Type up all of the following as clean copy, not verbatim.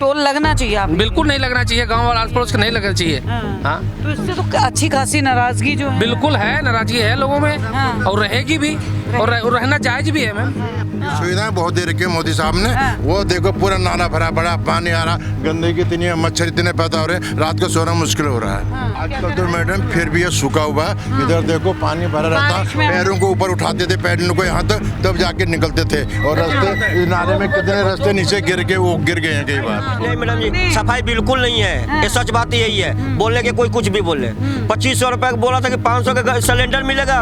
Toll लगना चाहिए आप? बिल्कुल नहीं लगना चाहिए, गांव वाला आस पड़ोस को नहीं लगना चाहिए। हाँ तो इससे तो अच्छी खासी नाराजगी जो है बिल्कुल है, नाराजगी है लोगों में। हाँ। और रहेगी भी, और रहना जायज भी है मैम। सुविधाएं बहुत दे रखी है मोदी साहब ने। वो देखो पूरा नाला भरा पड़ा, पानी आ रहा, गंदगी इतनी है, मच्छर इतने पैदा हो रहे हैं, रात को सोना मुश्किल हो रहा है। आजकल तो मैडम फिर भी ये सूखा हुआ है, इधर देखो पानी भरा रहता, पैरों को ऊपर उठाते थे, पैरों को यहाँ तक, तब जाके निकलते थे। और रास्ते, इस नाले में कितने रास्ते नीचे गिर के वो गिर गए हैं कई बार। नहीं मैडम जी, सफाई बिल्कुल नहीं है, ये सच बात यही है। बोलने के कोई कुछ भी बोले। 2500 रुपए बोला था कि 500 का सिलेंडर मिलेगा,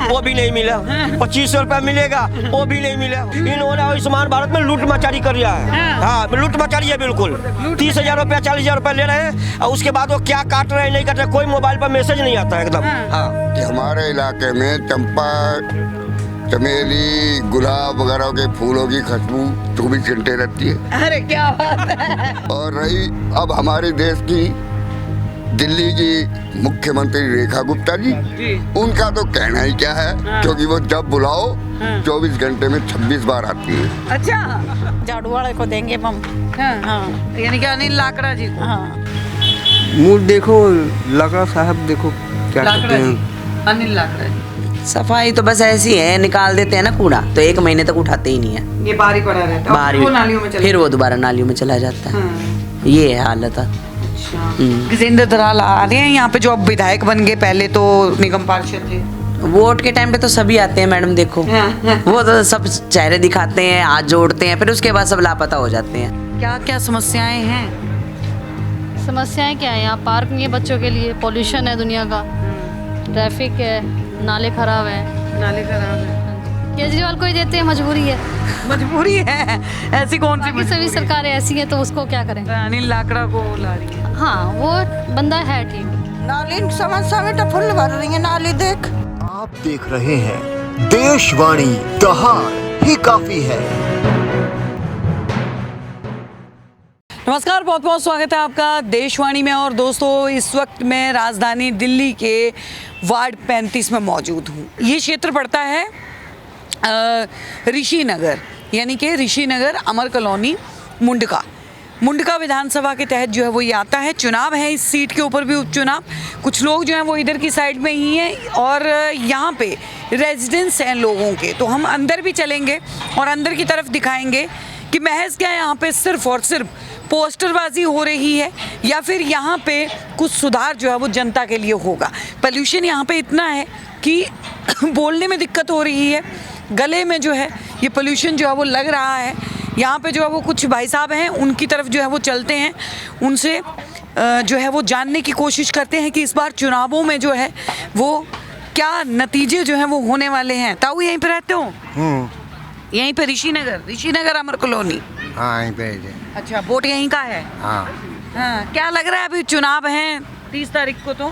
वो भी नहीं मिला। 2500 रुपए मिलेगा, वो भी नहीं मिला। इन्होंने आयुष्मान भारत में लूट मचारी कर दिया है। हाँ, लूट मचारी है बिल्कुल। 30,000 रुपया 40,000 रुपया ले रहे हैं, और उसके बाद वो क्या काट रहे हैं नहीं काट रहे, कोई मोबाइल पर मैसेज नहीं आता है एकदम। हाँ, हमारे इलाके में चंपा, चमेली, गुलाब वगैरह के फूलों की खुशबू 24 घंटे रहती है। अरे क्या बात है। और रही अब हमारे देश की दिल्ली की मुख्यमंत्री रेखा गुप्ता जी, उनका तो कहना ही क्या है, क्योंकि वो जब बुलाओ 24 घंटे में 26 बार आती है। अच्छा, झाड़ू वाले को देंगे हम। हाँ, यानी कि अनिल लाकड़ा जी को। हाँ, मूड देखो, लाकड़ा साहब देखो क्या करते लाकड़ा जी, हैं। अनिल लाकड़ा जी। सफाई तो बस ऐसी है, निकाल देते हैं ना कूड़ा, तो 1 महीने तक उठाते ही नहीं है। ये बाहर ही पड़ा रहता है, बाहर और वो नालियों में चला फिर वो दोबारा नालियों में चला जाता है। ये है हालत। गजेंद्र दराल आ रहे हैं यहाँ पे, जो अब विधायक बन गए, पहले तो निगम पार्षद थे। वोट के टाइम पे तो सभी आते हैं मैडम, देखो वो तो सब चेहरे दिखाते हैं, हाथ जोड़ते हैं, फिर उसके बाद सब लापता हो जाते हैं। क्या क्या समस्याएं हैं? समस्याएं क्या है यहाँ? पार्क नहीं है बच्चों के लिए, पॉल्यूशन है दुनिया का, ट्रैफिक है, नाले खराब है। नाले खराब है। केजरीवाल को ही देते हैं, मजबूरी है। मजबूरी है, ऐसी कौन सी बाकी सभी सरकारें ऐसी हैं तो उसको क्या करें। अनिल लाकड़ा को ला रही है। हाँ, वो बंदा है ठीक। नाली समस्या में तो फुल भर रही है नाली, देख। आप देख रहे हैं देशवाणी, दहाड़ ही काफी है। नमस्कार, बहुत बहुत स्वागत है आपका देशवाणी में। और दोस्तों, इस वक्त मैं राजधानी दिल्ली के वार्ड 35 में मौजूद हूँ। ये क्षेत्र पड़ता है ऋषि नगर, यानी कि ऋषि नगर, अमर कॉलोनी, मुंडका विधानसभा के तहत जो है वो ये आता है। चुनाव है इस सीट के ऊपर भी, उपचुनाव। कुछ लोग जो हैं वो इधर की साइड में ही हैं, और यहाँ पे रेजिडेंस हैं लोगों के, तो हम अंदर भी चलेंगे और अंदर की तरफ दिखाएंगे कि महज क्या यहाँ पे सिर्फ और सिर्फ पोस्टरबाजी हो रही है, या फिर यहाँ पे कुछ सुधार जो है वो जनता के लिए होगा। पोल्यूशन यहाँ पे इतना है कि बोलने में दिक्कत हो रही है, गले में जो है ये पोल्यूशन जो है वो लग रहा है। यहाँ पे जो है वो कुछ भाई साहब हैं, उनकी तरफ जो है वो चलते हैं, उनसे जो है वो जानने की कोशिश करते हैं कि इस बार चुनावों में जो है वो क्या नतीजे जो हैं वो होने वाले हैं। ताऊ यहीं पे रहते हो? यहीं पे ऋषि नगर अमर कॉलोनी। हाँ, यहीं पे। अच्छा, वोट यहीं का है? हाँ। हाँ, क्या लग रहा है अभी चुनाव हैं 30 तारीख को, तो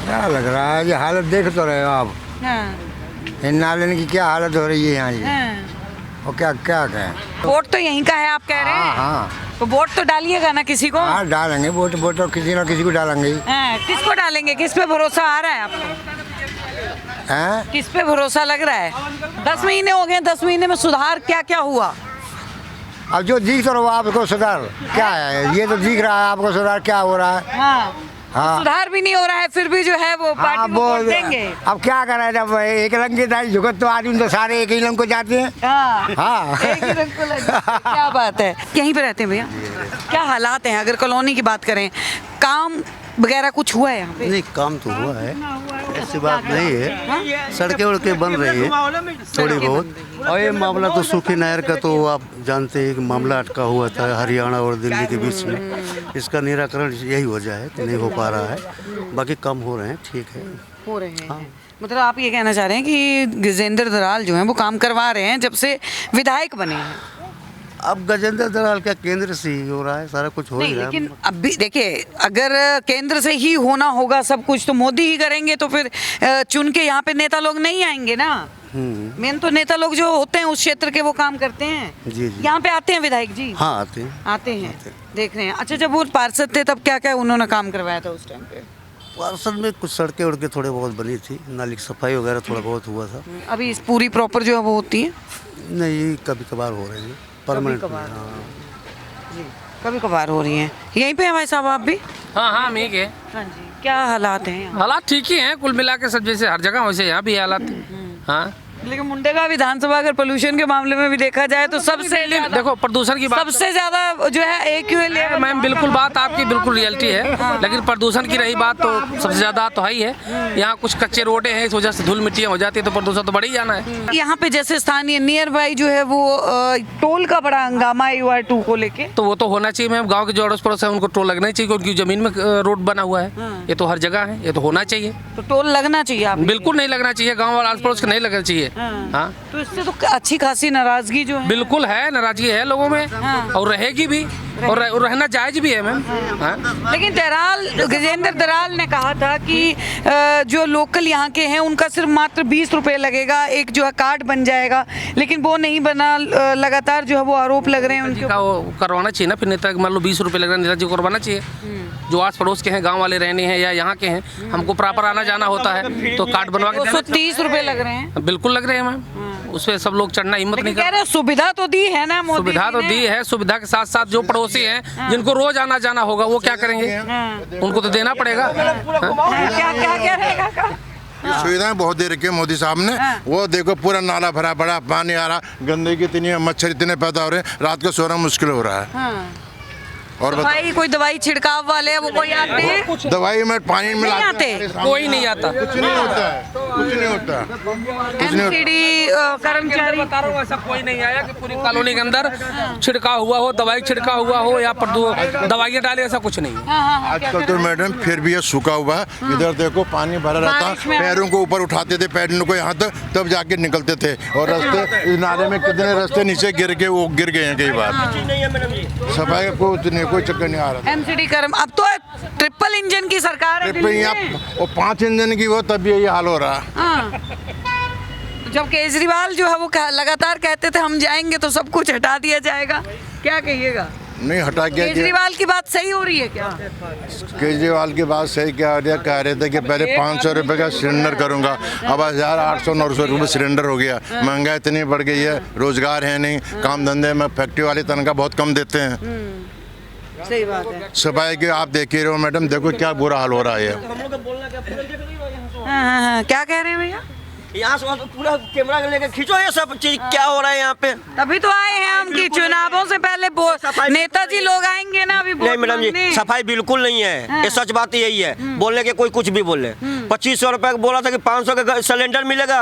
क्या लग रहा है, ये हालत देख तो रहे हो आप। हाँ, इन नाले की क्या हालत हो रही है यहाँ जी। हाँ। और क्या क्या कहें। वोट तो यहीं का है आप कह रहे हैं? हाँ, तो वोट तो डालिएगा ना किसी को? हाँ डालेंगे वोट तो किसी ना किसी को डालेंगे। हाँ, किसको डालेंगे? किस पे भरोसा आ रहा है आपको? हैं? किस पे भरोसा लग रहा है? 10 महीने हो गए, 10 महीने में सुधार क्या क्या हुआ? अब जो दिख तो रहा आपको सुधार क्या है, ये तो दिख रहा है आपको सुधार क्या हो रहा है। हाँ, हाँ, सुधार भी नहीं हो रहा है, फिर भी जो है वो पार्टी को वोट देंगे। अब क्या करें, जब एक रंग की दाई झुकत तो आदमी तो सारे एक ही रंग को जाते हैं। हाँ, हाँ। एक ही रंग को लगा। क्या बात है। यहीं पे रहते हैं भैया? क्या हालात हैं अगर कॉलोनी की बात करें? काम वगैरह कुछ हुआ है यहाँ पे? नहीं, काम तो हुआ है, ऐसी बात नहीं है। सड़कें उड़कें बन रही है थोड़ी बहुत। और ये मामला तो सूखी नहर का तो आप जानते हैं कि मामला अटका हुआ था हरियाणा और दिल्ली के बीच में। इसका निराकरण यही वजह है कि नहीं हो पा रहा है, बाकी काम हो रहे हैं, ठीक है, हो रहे हैं। हाँ। मतलब आप ये कहना चाह रहे हैं कि गजेंद्र दराल जो हैं वो काम करवा रहे हैं जब से विधायक बने हैं? अब गजेंद्र दराल क्या केंद्र से ही हो रहा है, सारा कुछ हो ही रहा है। लेकिन अब भी देखिए, अगर केंद्र से ही होना होगा सब कुछ तो मोदी ही करेंगे, तो फिर चुन के यहाँ पे नेता लोग नहीं आएंगे ना। मेन तो नेता लोग जो होते हैं उस क्षेत्र के वो काम करते हैं। जी जी। यहाँ पे आते हैं विधायक जी? हाँ, आते हैं। देख रहे हैं। अच्छा, जब वो पार्षद थे तब क्या क्या उन्होंने काम करवाया था उस टाइम पे? पार्षद में कुछ सड़कें उड़के थोड़े बहुत बनी थी, नाली की सफाई वगैरह थोड़ा बहुत हुआ था। अभी पूरी प्रॉपर जो है वो होती है? नहीं, कभी कभार हो रही है, परमानेंट। कभी कभार हो रही हैं। यहीं पे हैं भाई साहब आप भी? हाँ हाँ हम एक है। हाँ जी, क्या हालात हैं यहाँ? हालात ठीक ही हैं कुल मिला के, सब जैसे हर जगह वैसे यहाँ भी है हालात। हाँ लेकिन मुंडेगा विधानसभा अगर पोल्यूशन के मामले में भी देखा जाए तो सबसे देखो प्रदूषण की बात, सबसे ज्यादा जो है AQI लेवल। मैम बिल्कुल बात आपकी बिल्कुल रियलिटी है, लेकिन प्रदूषण की रही बात तो सबसे ज्यादा तो है ही है। यहाँ कुछ कच्चे रोडे हैं, इस वजह से धूल मिट्टियाँ हो जाती है तो प्रदूषण तो बढ़ ही जाना है। यहाँ पे जैसे स्थानीय नियर बाई जो है वो टोल का बड़ा हंगामा है UR2 को लेके। तो वो तो होना चाहिए मैम, गांव के जो अड़ोस पड़ोस है उनको टोल लगना ही चाहिए, क्योंकि जमीन में रोड बना हुआ है। ये तो हर जगह है, ये तो होना चाहिए। तो टोल लगना चाहिए आप? बिल्कुल नहीं लगना चाहिए, गाँव वाले आस पड़ोस को नहीं लगना चाहिए। हाँ तो इससे तो अच्छी खासी नाराजगी जो है। बिल्कुल है, नाराजगी है लोगों में और रहेगी भी, और रहना जायज भी है मैम। लेकिन गजेंद्र दराल ने कहा था कि जो लोकल यहाँ के हैं उनका सिर्फ मात्र 20 रुपए लगेगा, एक जो है कार्ड बन जाएगा, लेकिन वो नहीं बना। लगातार जो है वो आरोप लग रहे हैं उनके। वो करवाना चाहिए ना फिर, नेता मान लो 20 रुपए लग रहा है, नेताजी को करवाना चाहिए। जो आस पड़ोस के हैं, गांव वाले रहने हैं या यहाँ के हैं, हमको प्रॉपर आना जाना होता है तो कार्ड बनवा के 230 रुपए लग रहे हैं। बिल्कुल लग रहे हैं मैम, उसपे सब लोग चढ़ना हिम्मत नहीं कर रहे। सुविधा तो दी है ना मोदी सुविधा तो दी है, सुविधा के साथ साथ जो पड़ोसी हैं जिनको रोज आना जाना होगा वो क्या करेंगे? उनको तो देना पड़ेगा। सुविधाएं बहुत दे रखी है मोदी साहब ने। वो देखो पूरा नाला भरा पड़ा, पानी आ रहा, गंदगी इतनी है, मच्छर इतने पैदा हो रहे हैं, रात को सोना मुश्किल हो रहा है। और भाई कोई दवाई छिड़काव वाले हैं वो कोई आते हैं? दवाई में पानी मिलाते कोई नहीं आता, कुछ नहीं होता है, कुछ नहीं होता है। MCD कर्मचारी बता रहा हूँ, ऐसा कोई नहीं आया कि पूरी कॉलोनी के अंदर छिड़काव हुआ हो, दवाई छिड़काव हुआ हो या दवाइयाँ डाले, ऐसा कुछ नहीं है। आजकल तो मैडम फिर भी ये सूखा हुआ, इधर देखो पानी भरा रहता, पैरों को ऊपर उठाते थे, पैरों को यहाँ तक, तब जाके निकलते थे। और रास्ते इस नाले में कितने रास्ते नीचे गिर के वो गिर गए हैं कई बार। सफाई को कोई चक्कर नहीं आ रहा। MCD कर्म, अब तो ट्रिपल इंजन की सरकार है। यहाँ 5 इंजन की हो तब यही हाल हो रहा। जब केजरीवाल जो है वो लगातार कहते थे हम जाएंगे तो सब कुछ हटा दिया जाएगा, क्या कहिएगा? नहीं हटा क्या? केजरीवाल की बात सही हो रही है क्या? केजरीवाल की बात सही क्या हो रही है? कह रहे थे कि पहले 500 रुपये का सिलेंडर करूंगा, अब 1800-900 रुपये सिलेंडर हो गया। महंगाई इतनी बढ़ गई है, रोजगार है नहीं, काम धंधे में फैक्ट्री वाले तनख्वाह बहुत कम देते हैं। सही बात है। सफाई के आप देख ही रहे हो मैडम, देखो क्या बुरा हाल हो रहा है। हाँ, क्या कह रहे हैं भैया? यहाँ से पूरा कैमरा लेकर खींचो ये सब चीज क्या हो रहा है यहाँ पे। तभी तो आए हैं हम कि चुनावों से पहले नेताजी लोग आएंगे ना अभी। नहीं मैडम जी, सफाई बिल्कुल नहीं है। ये सच बात यही है, बोलने के कोई कुछ भी बोले। 2500 रुपए बोला था कि 500 का सिलेंडर मिलेगा,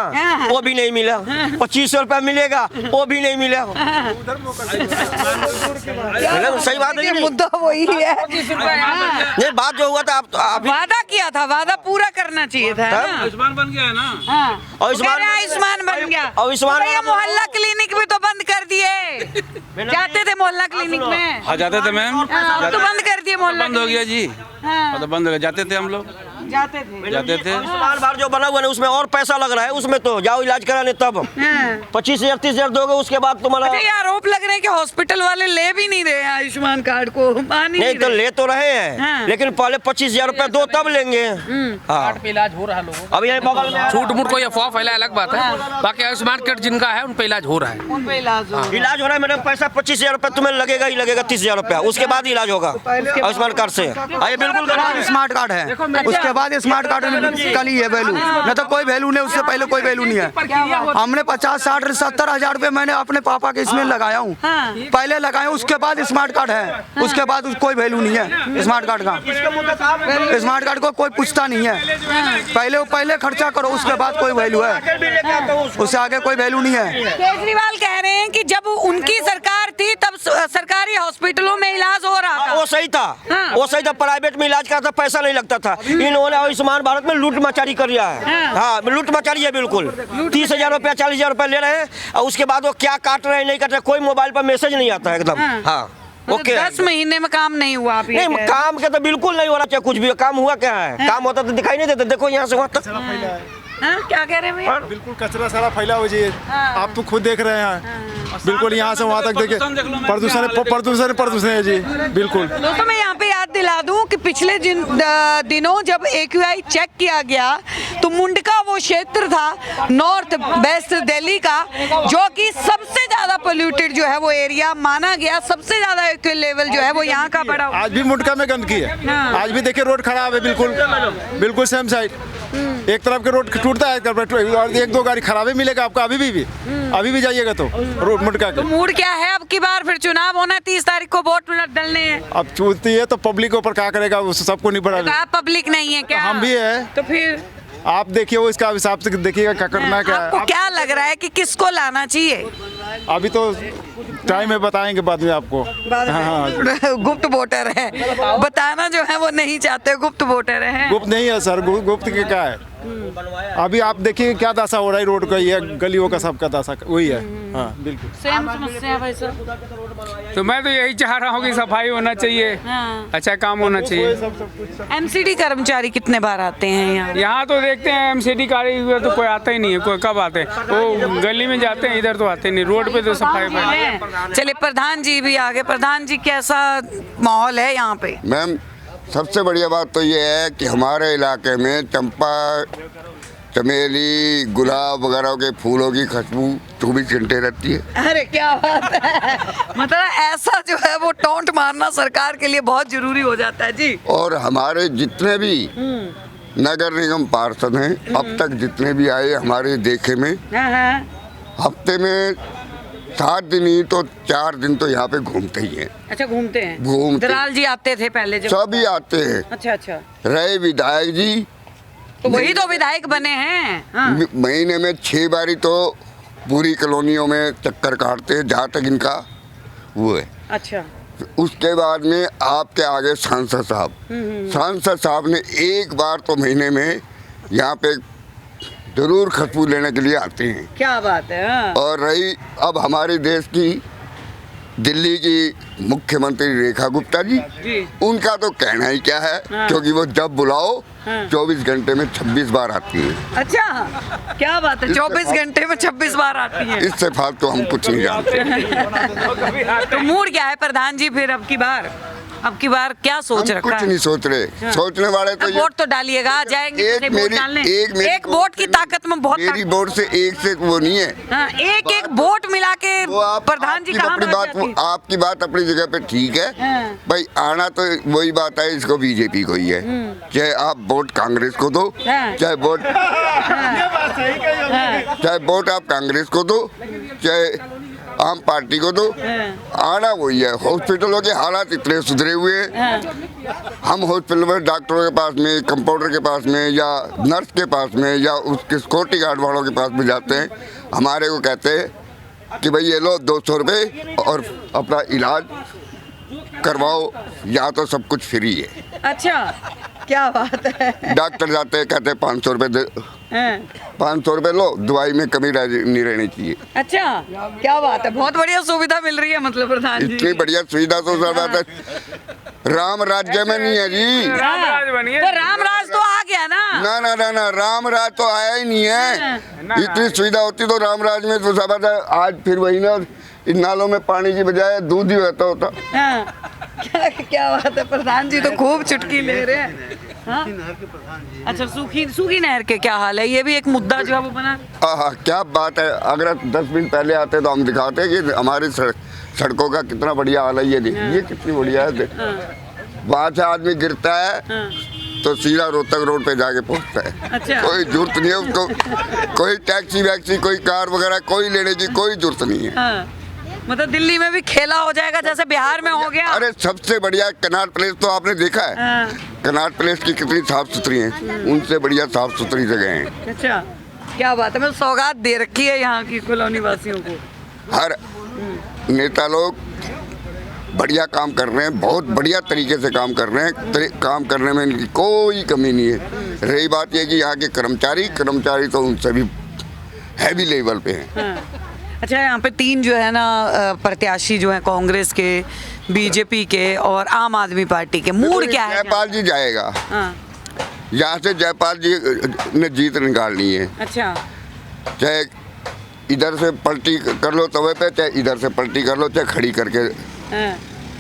वो भी नहीं मिला। 2500 रुपए मिलेगा, वो भी नहीं मिला। सही बात है, मुद्दा वही है। नहीं बात जो हुआ था, आप वादा किया था, वादा पूरा करना चाहिए था। आयुष्मान बन गया है ना। आयुष्मान बन गया। भैया मोहल्ला क्लिनिक भी तो बंद कर दिए। जाते थे मोहल्ला क्लिनिक में? हाँ जाते थे मैम। तो बंद कर दिए मोहल्ला। बंद हो गया जी। तो बंद हो गया, जाते थे हम लोग, जाते थे। आयुष्मान भारत जो बना हुआ है उसमें और पैसा लग रहा है, उसमें तो जाओ इलाज कराने तब 25,000 30,000 दोगे, उसके बाद तुम्हारा। ये आरोप लग रहे हैं कि हॉस्पिटल वाले ले भी नहीं रहे हैं आयुष्मान कार्ड को। नहीं तो ले तो रहे हैं, लेकिन पहले 25,000 रुपए दो तब लेंगे। कार्ड पे इलाज हो रहा है लोगों। अब यही बगल में छूट मूट कोई अफवाह फैलाए अलग बात है, बाकी आयुष्मान कार्ड जिनका है उन पे इलाज हो रहा है। इलाज हो रहा है मैडम, पैसा 25,000 रुपए तुम्हें लगेगा ही लगेगा, 30,000 रुपया उसके बाद इलाज होगा आयुष्मान कार्ड से। ये बिल्कुल स्मार्ट कार्ड है, उसके बाद स्मार्ट कार्ड कल ही है वैल्यू, न तो कोई वैल्यू नहीं, उससे पहले कोई वैल्यू नहीं है। हमने 50, 60, 70 हजार रुपए मैंने अपने पापा के इसमें लगाया हूँ, पहले लगाया, उसके बाद स्मार्ट कार्ड है, उसके बाद कोई वैल्यू नहीं है स्मार्ट कार्ड का। स्मार्ट कार्ड को कोई पूछता नहीं है, पहले खर्चा करो, उसके बाद कोई वैल्यू है, उससे आगे कोई वैल्यू नहीं है। केजरीवाल कह रहे हैं कि जब उनकी सरकार थी तब सरकारी हॉस्पिटलों में इलाज हो रहा था। वो सही था, वो सही था, प्राइवेट में इलाज करता पैसा नहीं लगता था। इन्होंने आयुष्मान भारत में लूट मचारी कर दिया है। हाँ लूट मचारी है बिल्कुल। 30,000 रुपया 40,000 रुपया ले रहे हैं और उसके बाद वो क्या काट रहे हैं नहीं काट रहे, कोई मोबाइल पर मैसेज नहीं आता है एकदम। हाँ ओके, 10 महीने में काम नहीं हुआ। नहीं काम के तो बिल्कुल नहीं हो रहा, चाहे कुछ भी काम हुआ क्या है, काम होता तो दिखाई नहीं देता। देखो यहाँ से वहाँ तक। क्या कह रहे हैं भैया? बिल्कुल कचरा सारा फैला हुआ जी, आप तो खुद देख रहे हैं, बिल्कुल यहाँ से वहाँ तक देखिए प्रदूषण है जी बिल्कुल। दोस्तों मैं यहाँ पे याद दिला दूं कि पिछले दिनों जब AQI चेक किया गया तो मुंडका वो क्षेत्र था नॉर्थ वेस्ट दिल्ली का जो कि सबसे ज्यादा पोल्यूटेड जो है वो एरिया माना गया, सबसे ज्यादा एक्यूएल लेवल जो है वो यहाँ का बड़ा। आज भी मुंडका में गंदगी है। आज भी देखिए रोड खराब है, बिल्कुल सेम साइड। एक तरफ के रोड टूटता है और एक दो गाड़ी खराब ही मिलेगा आपको। अभी भी जाइएगा तो रोड मुंडका के। तो मूड क्या है अब की बार? फिर चुनाव होना है, 30 तारीख को वोट डलने हैं। अब चूती है तो पब्लिक के ऊपर क्या करेगा, सबको नहीं बढ़ा। तो आप पब्लिक नहीं है क्या? हम भी है। तो फिर आप देखिए वो इसका हिसाब से देखिएगा क्या करना है। क्या आपको क्या लग रहा है कि किसको लाना चाहिए? अभी तो टाइम में बताएंगे बाद में आपको। हाँ। गुप्त वोटर है, बताना जो है वो नहीं चाहते, गुप्त वोटर है। गुप्त नहीं है सर, गुप्त के क्या है। अभी आप देखिए क्या दशा हो रहा है रोड का, ये गलियों का सबका दशा वही है। हाँ बिल्कुल सेम समस्या है भाई साहब। तो मैं तो यही चाह रहा हूँ कि सफाई होना चाहिए, अच्छा काम होना चाहिए। एमसीडी कर्मचारी कितने बार आते हैं यहाँ? यहाँ तो देखते हैं एमसीडी कार्य तो कोई आता ही नहीं है। कोई कब आते हैं? वो गली में जाते हैं, इधर तो आते नहीं। रोड पे तो सफाई। चलिए प्रधान जी भी आगे। प्रधान जी कैसा माहौल है यहाँ पे? मैम सबसे बढ़िया बात तो ये है कि हमारे इलाके में चंपा, चमेली, गुलाब वगैरह के फूलों की खुशबू 24 घंटे रहती है। अरे क्या बात है, मतलब ऐसा जो है वो टोंट मारना सरकार के लिए बहुत जरूरी हो जाता है जी। और हमारे जितने भी नगर निगम पार्षद हैं अब तक जितने भी आए हमारे देखे में, हफ्ते में 7 दिन ही तो 4 दिन तो यहाँ पे घूमते ही हैं। अच्छा घूमते हैं? घूमते। दलाल जी आते थे पहले जब? सभी आते हैं। अच्छा। रहे विधायक जी तो वही तो विधायक बने हैं। हाँ। महीने में 6 बारी तो पूरी कॉलोनियों में चक्कर काटते हैं जहाँ तक इनका वो है। अच्छा। उसके बाद में आपके आगे सांसद साहब ने एक बार तो महीने में यहाँ पे जरूर खुशबू लेने के लिए आते हैं। क्या बात है। हाँ। और रही अब हमारे देश की दिल्ली की मुख्यमंत्री रेखा गुप्ता जी, उनका तो कहना ही क्या है। हाँ। क्योंकि वो जब बुलाओ 24 घंटे में 26 बार आती है। अच्छा क्या बात है, 24 घंटे में 26 बार आती है। इससे फालतू हम कुछ नहीं जानते। तो मूड क्या है प्रधान जी फिर अब की बार क्या सोच रखा है? कुछ नहीं सोच रहे। हाँ। सोचने वाले तो वोट तो डालिएगा, जाएंगे वोट डालने। एक वोट की ताकत में बहुत मेरी वोट से एक से वो नहीं है। हाँ, एक वोट मिला के प्रधान जी कहाँ आपकी बात अपनी जगह पे ठीक है। हाँ। भाई आना तो वही बात है, इसको बीजेपी को ही है। चाहे आप वोट कांग्रेस को दो, चाहे वोट आप कांग्रेस को दो, चाहे आम पार्टी को दो, आना वही है। हॉस्पिटलों के हालात इतने सुधरे हुए हैं। हम हॉस्पिटल में डॉक्टरों के पास में, कंपाउंडर के पास में, या नर्स के पास में, या उसके सिक्योरिटी गार्ड वालों के पास में जाते हैं, हमारे को कहते हैं कि भाई ये लो 200 रुपये और अपना इलाज करवाओ, या तो सब कुछ फ्री है। अच्छा क्या बात है। डॉक्टर जाते हैं कहते हैं 500 रुपये दे, 500 रुपये लो, दवाई में कमी नहीं रहनी चाहिए। अच्छा क्या बात है, बहुत बढ़िया सुविधा मिल रही है मतलब प्रधान जी। इतनी बढ़िया सुविधा तो राम राज्य में नहीं है जी। तो राम राज तो आ गया ना। ना राम राज तो आया ही नहीं है। इतनी सुविधा होती तो राम राज में तो सब आज फिर वही ना, इन नालों में पानी की बजाय दूध ही बहता होता। क्या बात है, प्रधान जी तो खूब चुटकी ले रहे हैं। हाँ? अच्छा सूखी नहर के क्या हाल है? ये भी एक मुद्दा जो है वो बना। क्या बात है, अगर 10 दिन पहले आते तो हम दिखाते कि हमारी सड़कों का कितना बढ़िया हाल है। ये कितनी बढ़िया है। वहाँ से आदमी गिरता है तो सीधा रोहतक रोड पे जाके पहुँचता है। अच्छा। कोई जरूरत नहीं है उसको, कोई टैक्सी वैक्सी, कोई कार वगैरह कोई लेने की कोई जरूरत नहीं है। मतलब दिल्ली में भी खेला हो जाएगा जैसे बिहार में हो गया। अरे सबसे बढ़िया कनॉट प्लेस तो आपने देखा है। कनॉट प्लेस की कितनी साफ सुथरी है, उनसे बढ़िया साफ सुथरी जगह है। अच्छा क्या बात है, मतलब सौगात दे रखी है यहाँ की कॉलोनी वासियों को। हर नेता लोग बढ़िया काम कर रहे हैं, बहुत बढ़िया तरीके से काम कर रहे हैं। काम करने में इनकी कोई कमी नहीं है। रही बात यह कि यहाँ के कर्मचारी तो उनसे भी हैवी लेवल पे हैं। अच्छा यहाँ पे 3 जो है ना प्रत्याशी जो है कांग्रेस के, बीजेपी के और आम आदमी पार्टी के। मूड क्या है? जयपाल जी जाएगा। यहाँ से जयपाल जी ने जीत निकालनी है। अच्छा। चाहे इधर से पलटी कर लो तवे पे, चाहे इधर से पलटी कर लो, चाहे खड़ी करके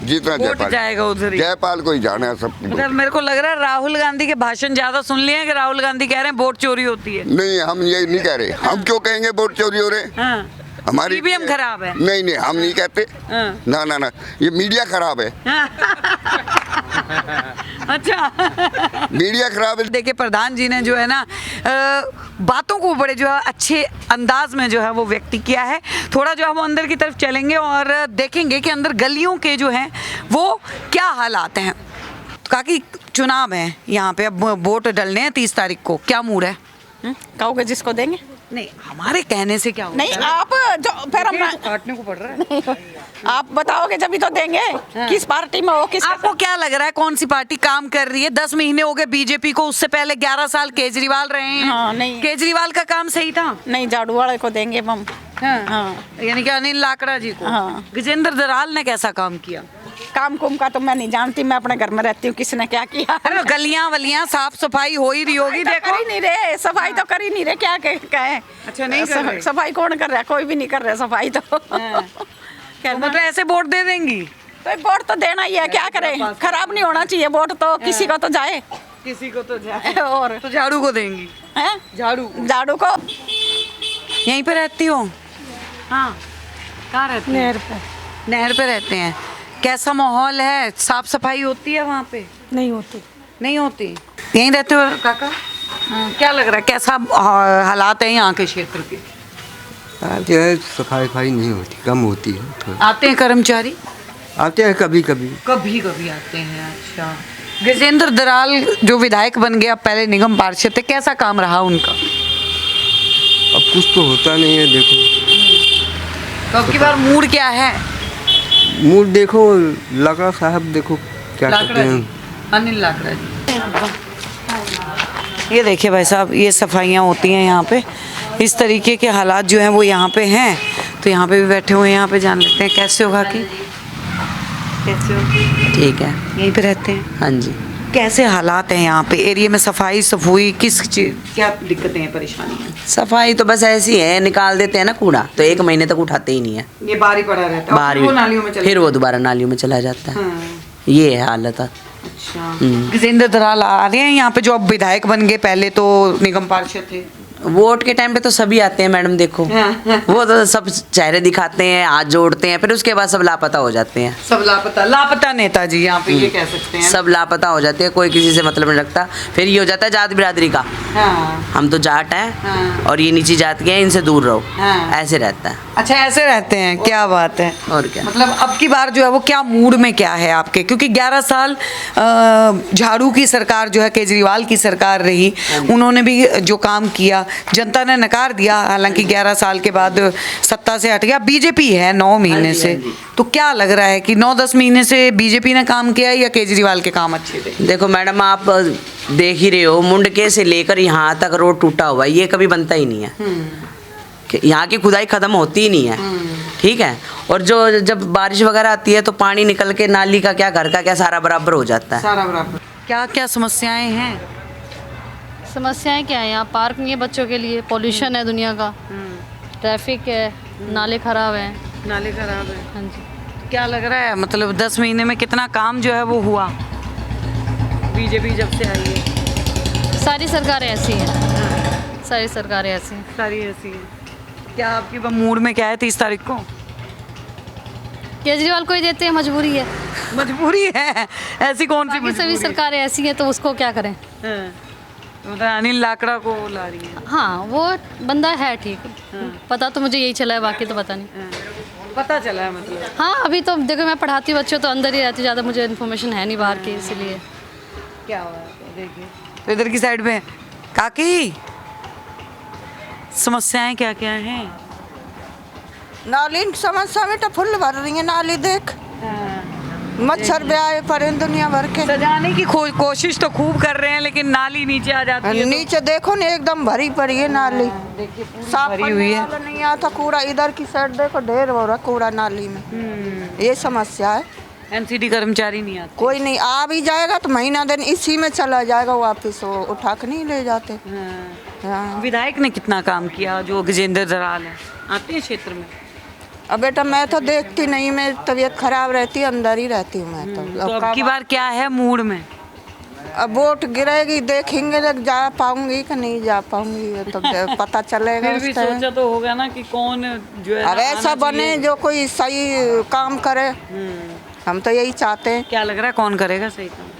जीतना वोट जाएगा उधर ही। जयपाल को ही जाना है सब। मतलब मेरे को लग रहा है राहुल गांधी के भाषण ज्यादा सुन लिए हैं कि राहुल गांधी कह रहे हैं वोट चोरी होती है। नहीं, हम ये नहीं कह रहे। हम क्यों कहेंगे वोट चोरी हो रहे? हाँ। हमारी ईवीएम खराब है। नहीं, हम नहीं कहते। हाँ। ना, ये मीडिया खराब है। अच्छा। मीडिया खराब है। देखिए प्रधान जी ने जो है ना बातों को बड़े जो है अच्छे अंदाज में जो है वो व्यक्त किया है। थोड़ा जो हम अंदर की तरफ चलेंगे और देखेंगे कि अंदर गलियों के जो हैं वो क्या हालात हैं। काकी चुनाव है यहाँ पे, अब वोट डलने हैं 30 तारीख को, क्या मूड है? कहोगे जिसको देंगे? नहीं, हमारे कहने से क्या होगा? नहीं, आप जो फिर हम काटने को पड़ रहा है। आप बताओगे जब ही तो देंगे। किस पार्टी में हो, किस आपको क्या लग रहा है कौन सी पार्टी काम कर रही है? 10 महीने हो गए बीजेपी को, उससे पहले 11 साल केजरीवाल रहे हैं। हाँ, नहीं। केजरीवाल का काम सही था? नहीं, झाड़ू वाले को देंगे हम। हाँ। यानी कि अनिल लाकड़ा जी को। हाँ। गजेंद्र दराल ने कैसा काम किया? काम कुम का तो मैं नहीं जानती, मैं अपने घर में रहती हूँ, किसने क्या किया। अरे गलियां वलियां साफ सफाई हो ही रही होगी। देखो कर ही नहीं रहे, सफाई तो कर ही नहीं रहे, क्या कहें। अच्छा, नहीं कर रहे। सफाई कौन कर रहा है? कोई भी नहीं कर रहा सफाई तो। मतलब ऐसे वोट दे देंगी? तो वोट तो देना ही है, क्या करें। खराब नहीं होना चाहिए वोट तो, किसी को तो जाए। किसी को तो जाए। और तो झाड़ू को देंगी? झाड़ू को। यहीं पे रहती हो? हाँ। कहाँ रहती हो? नहर पे। नहर पे रहते हैं। कैसा माहौल है? साफ सफाई होती है वहाँ पे? नहीं होती। नहीं होती। यहीं रहते हो काका? क्या लग रहा है कैसा हालात है यहाँ के क्षेत्र के? जो है सफाई नहीं होती, कम होती है थोड़ी। आते हैं कर्मचारी? आते हैं कभी कभी आते हैं। अच्छा, गजेंद्र दराल जो विधायक बन गया, पहले निगम पार्षद थे, कैसा काम रहा उनका? अब कुछ तो होता नहीं है। देखो तो अब की बार मूड क्या है? मूड देखो, लाकड़ा साहब देखो क्या करते हैं। अनिल लाकड़ा जी। ये देखिए भाई साहब, ये सफाइयाँ होती हैं यहाँ पे। इस तरीके के हालात जो हैं वो यहाँ पे हैं। तो यहाँ पे भी बैठे हुए हैं, यहाँ पे जान लेते हैं कैसे होगा कि कैसे हो? ठीक है। यहीं पे रहते हैं? हाँ जी। कैसे हालात हैं यहाँ पे एरिया में? सफाई सफुई किस चीज, क्या दिक्कतें हैं, परेशानी? सफाई तो बस ऐसी है, निकाल देते हैं ना कूड़ा तो 1 महीने तक उठाते ही नहीं है। ये बाहर ही पड़ा रहता है, बाहर वो नालियों में चला, फिर वो दोबारा नालियों में चला जाता है। हाँ। ये है हालत। अच्छा, गजेंद्र दराल आ रहे हैं यहाँ पे, जो अब विधायक बन गए, पहले तो निगम पार्षद थे। वोट के टाइम पे तो सभी आते हैं मैडम, देखो वो तो सब चेहरे दिखाते हैं, हाथ जोड़ते हैं, फिर उसके बाद सब लापता हो जाते हैं। सब लापता नेताजी यहाँ पे, ये कह सकते हैं। सब लापता हो जाते हैं, कोई किसी से मतलब नहीं रखता। फिर ये हो जाता है जात बिरादरी का। हाँ। हम तो जाट हैं। हाँ। और ये नीची जात के हैं, इनसे दूर रहो। हाँ। ऐसे रहता है। अच्छा, ऐसे रहते हैं, क्या बात है। और क्या मतलब अब की बार जो है वो क्या मूड में क्या है आपके? क्योंकि 11 साल झाड़ू की सरकार जो है, केजरीवाल की सरकार रही, उन्होंने भी जो काम किया जनता ने नकार दिया। हालांकि 11 साल के बाद सत्ता से हट गया, बीजेपी है 9 महीने से। तो क्या लग रहा है कि 9-10 महीने से बीजेपी ने काम किया या केजरीवाल के काम अच्छे थे? देखो मैडम, आप देख ही रहे हो, मुंडके से लेकर यहाँ तक रोड टूटा हुआ है, ये कभी बनता ही नहीं है। यहाँ की खुदाई खत्म होती ही नहीं है। ठीक है। और जो जब बारिश वगैरह आती है तो पानी निकल के नाली का क्या, घर का क्या, सारा बराबर हो जाता है। सारा बराबर। क्या क्या समस्याएं हैं? समस्याएं क्या है? यहाँ पार्क नहीं है बच्चों के लिए, पॉल्यूशन है दुनिया का, ट्रैफिक है, नाले खराब हैं। नाले खराब है। हाँ जी। क्या लग रहा है मतलब 10 महीने में कितना काम जो है वो हुआ बीजेपी जब से आई है? सारी सरकारें ऐसी हैं। सारी सरकारें ऐसी हैं। सारी ऐसी हैं। क्या आपकी मूड में क्या है 30 तारीख को? केजरीवाल को ही देते हैं, मजबूरी है। मजबूरी है? ऐसी कौन सी मजबूरी? सभी सरकारें ऐसी हैं तो उसको क्या करें। मतलब अनिल लाकड़ा को ला रही है? हाँ, वो बंदा है ठीक। पता तो मुझे यही चला है, बाकी तो पता नहीं। पता चला है मतलब? हाँ, अभी तो देखो मैं पढ़ाती हूँ बच्चों, तो अंदर ही रहती, ज़्यादा मुझे इन्फॉर्मेशन है नहीं बाहर की, इसलिए। क्या हुआ देखिए, तो इधर की साइड में काकी समस्याएं क्या क्या हैं? नाली समस्या में तो फुल भर रही है, नाली देख। मच्छर भी आए पड़े दुनिया भर के। सजाने की कोशिश तो खूब कर रहे हैं, लेकिन नाली नीचे आ जाती है। नीचे देखो ना, एकदम भरी पड़ी है नाली। साफ भरी हुई है। नहीं आता कूड़ा, इधर की साइड देखो ढेर हो रहा कूड़ा नाली में। ये समस्या है। एनसीडी कर्मचारी नहीं आते? कोई नहीं, आ भी जाएगा तो महीना दिन इसी में चला जाएगा वापिस, वो उठा के नहीं ले जाते। हाँ। विधायक ने कितना काम किया जो गजेंद्र दराल है? आते हैं क्षेत्र में? अब बेटा मैं तो देखती नहीं, मेरी तबीयत खराब रहती है, अंदर ही रहती हूँ मैं तो अब की बार क्या है मूड में? अब वोट गिरेगी, देखेंगे जब जा पाऊंगी कि नहीं जा पाऊंगी, तो पता चलेगा। फिर भी सोचा तो होगा ना कि कौन जो है अब ऐसा बने जो कोई सही काम करे, हम तो यही चाहते हैं। क्या लग रहा है कौन करेगा सही काम?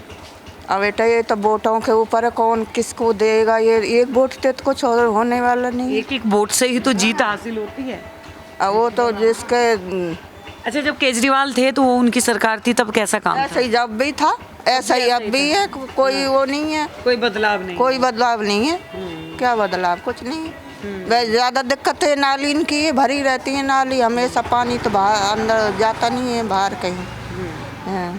अब बेटा ये तो वोटों के ऊपर है, कौन किसको देगा। ये एक वोट से तो कुछ और होने वाला नहीं। एक वोट से ही तो जीत हासिल होती है। अब वो तो जिसके अच्छा, जब केजरीवाल थे तो वो उनकी सरकार थी, तब कैसा काम ऐसा ही जब भी था, ऐसा ही अब भी है, कोई वो नहीं है, कोई बदलाव नहीं, कोई बदलाव नहीं है। क्या बदलाव? कुछ नहीं। वह ज़्यादा दिक्कत है नाली इनकी, ये भरी रहती है नाली, हमेशा पानी तो बाहर अंदर जाता नहीं है, बाहर कहीं।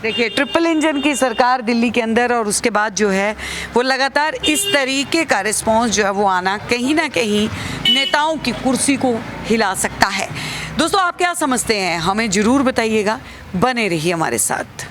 देखिए, ट्रिपल इंजन की सरकार दिल्ली के अंदर, और उसके बाद जो है वो लगातार इस तरीके का रिस्पॉन्स जो है वो आना कहीं ना कहीं नेताओं की कुर्सी को हिला सकता है। दोस्तों, आप क्या समझते हैं? हमें ज़रूर बताइएगा, बने रहिए हमारे साथ।